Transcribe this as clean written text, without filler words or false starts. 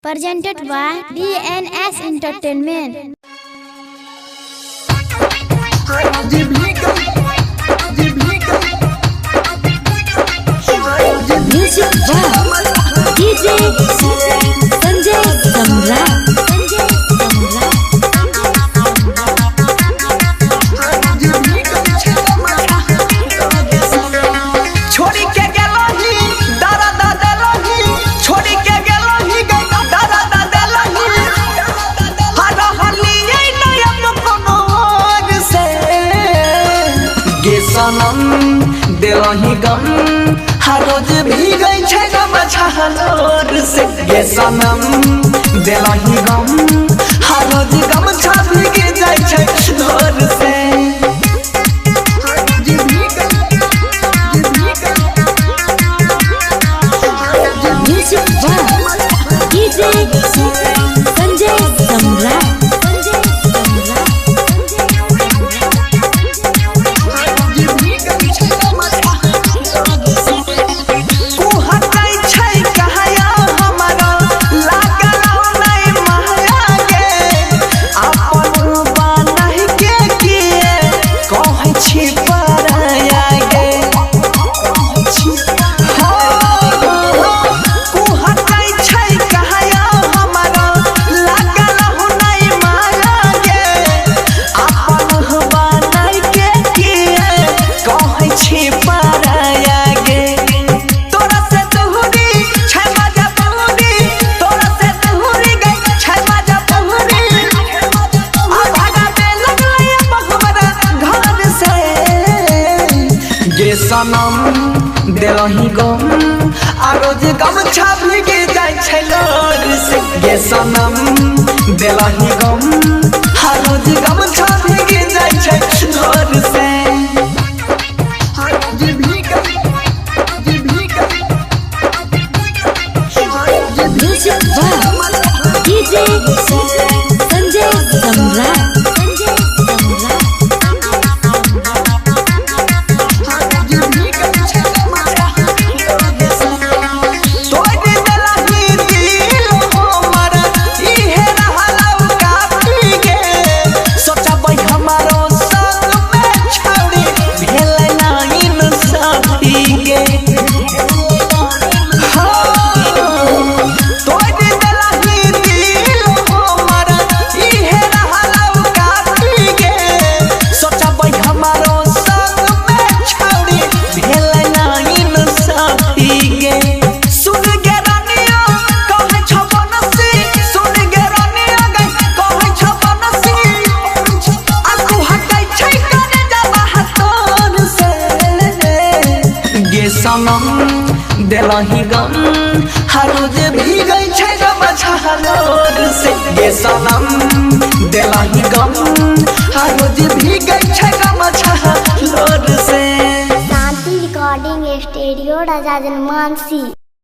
Presented by DNS Entertainment. Music by DJ Sanjay Samrat. सनम दिलही गम हर रोज भीगै छै गम छहलोर से गे सनम दिलही गम हर रोज गम छा भीग जाय छै लोर से Music by DJ Sanjay Samrat. सनम दिलही गम आ रोज गम छा भीग जाय छै लोर से गे सनम दिलही गम आ रोज गम छा भीग जाय छै लोर से Music by DJ Sanjay Samrat. सनम दिलही गम हर रोज भीगै छै गम छहलोर से गे सनम दिलही गम हर रोज भीगै छै गम छहलोर से। शांति रिकॉर्डिंग स्टूडियो राजा जनमानसी।